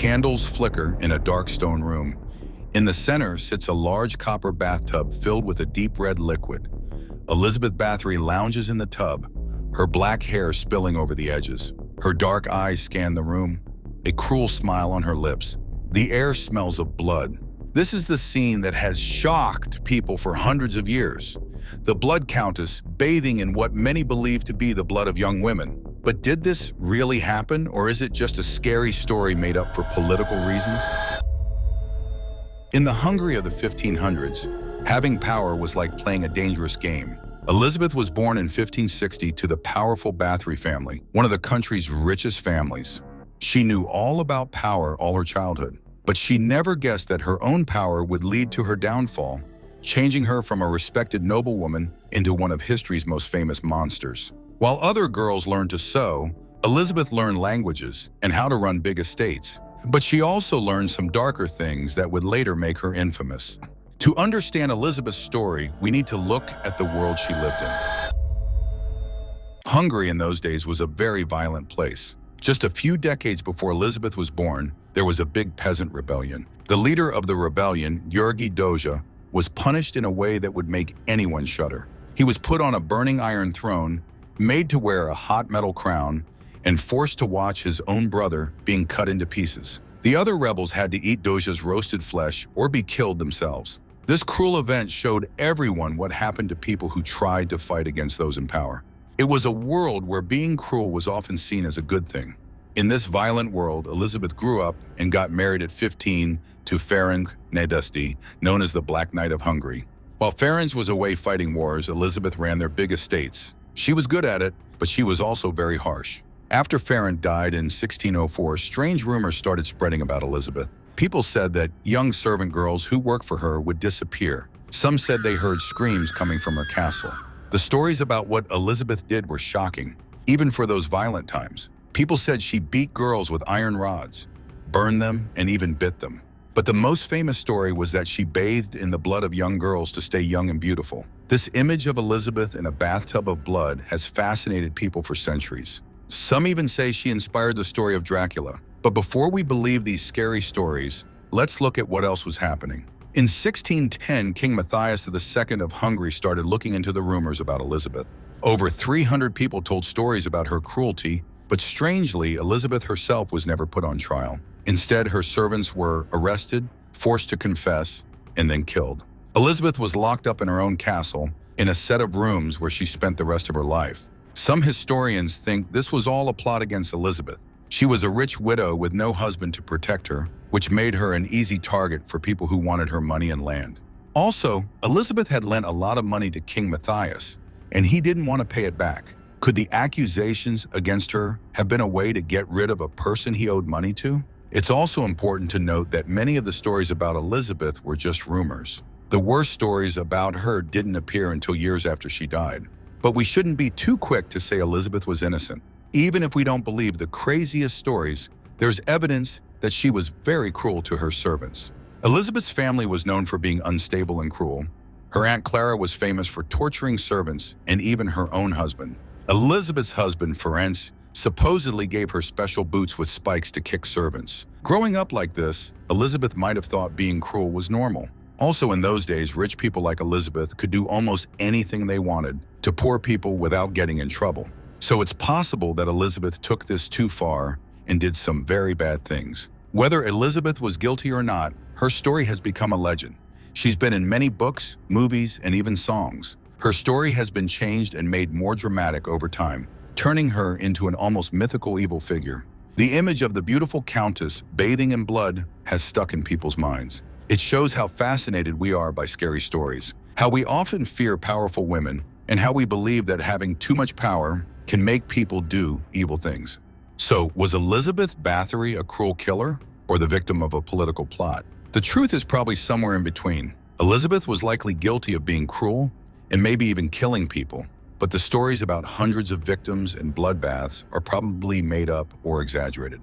Candles flicker in a dark stone room. In the center sits a large copper bathtub filled with a deep red liquid. Elizabeth Bathory lounges in the tub, her black hair spilling over the edges. Her dark eyes scan the room, a cruel smile on her lips. The air smells of blood. This is the scene that has shocked people for hundreds of years. The Blood Countess bathing in what many believe to be the blood of young women. But did this really happen, or is it just a scary story made up for political reasons? In the Hungary of the 1500s, having power was like playing a dangerous game. Elizabeth was born in 1560 to the powerful Bathory family, one of the country's richest families. She knew all about power all her childhood, but she never guessed that her own power would lead to her downfall, changing her from a respected noblewoman into one of history's most famous monsters. While other girls learned to sew, Elizabeth learned languages and how to run big estates. But she also learned some darker things that would later make her infamous. To understand Elizabeth's story, we need to look at the world she lived in. Hungary in those days was a very violent place. Just a few decades before Elizabeth was born, there was a big peasant rebellion. The leader of the rebellion, György Dózsa, was punished in a way that would make anyone shudder. He was put on a burning iron throne, made to wear a hot metal crown, and forced to watch his own brother being cut into pieces. The other rebels had to eat Dózsa's roasted flesh or be killed themselves. This cruel event showed everyone what happened to people who tried to fight against those in power. It was a world where being cruel was often seen as a good thing. In this violent world, Elizabeth grew up and got married at 15 to Ferenc Nadasdy, known as the Black Knight of Hungary. While Ferenc was away fighting wars, Elizabeth ran their big estates. She was good at it, but she was also very harsh. After Ferenc died in 1604, strange rumors started spreading about Elizabeth. People said that young servant girls who worked for her would disappear. Some said they heard screams coming from her castle. The stories about what Elizabeth did were shocking, even for those violent times. People said she beat girls with iron rods, burned them, and even bit them. But the most famous story was that she bathed in the blood of young girls to stay young and beautiful. This image of Elizabeth in a bathtub of blood has fascinated people for centuries. Some even say she inspired the story of Dracula. But before we believe these scary stories, let's look at what else was happening. In 1610, King Matthias II of Hungary started looking into the rumors about Elizabeth. Over 300 people told stories about her cruelty, but strangely, Elizabeth herself was never put on trial. Instead, her servants were arrested, forced to confess, and then killed. Elizabeth was locked up in her own castle, in a set of rooms where she spent the rest of her life. Some historians think this was all a plot against Elizabeth. She was a rich widow with no husband to protect her, which made her an easy target for people who wanted her money and land. Also, Elizabeth had lent a lot of money to King Matthias, and he didn't want to pay it back. Could the accusations against her have been a way to get rid of a person he owed money to? It's also important to note that many of the stories about Elizabeth were just rumors. The worst stories about her didn't appear until years after she died. But we shouldn't be too quick to say Elizabeth was innocent. Even if we don't believe the craziest stories, there's evidence that she was very cruel to her servants. Elizabeth's family was known for being unstable and cruel. Her Aunt Clara was famous for torturing servants and even her own husband. Elizabeth's husband, Ferenc, supposedly gave her special boots with spikes to kick servants. Growing up like this, Elizabeth might have thought being cruel was normal. Also in those days, rich people like Elizabeth could do almost anything they wanted to poor people without getting in trouble. So it's possible that Elizabeth took this too far and did some very bad things. Whether Elizabeth was guilty or not, her story has become a legend. She's been in many books, movies, and even songs. Her story has been changed and made more dramatic over time, turning her into an almost mythical evil figure. The image of the beautiful countess bathing in blood has stuck in people's minds. It shows how fascinated we are by scary stories, how we often fear powerful women, and how we believe that having too much power can make people do evil things. So, was Elizabeth Bathory a cruel killer or the victim of a political plot? The truth is probably somewhere in between. Elizabeth was likely guilty of being cruel and maybe even killing people, but the stories about hundreds of victims and bloodbaths are probably made up or exaggerated.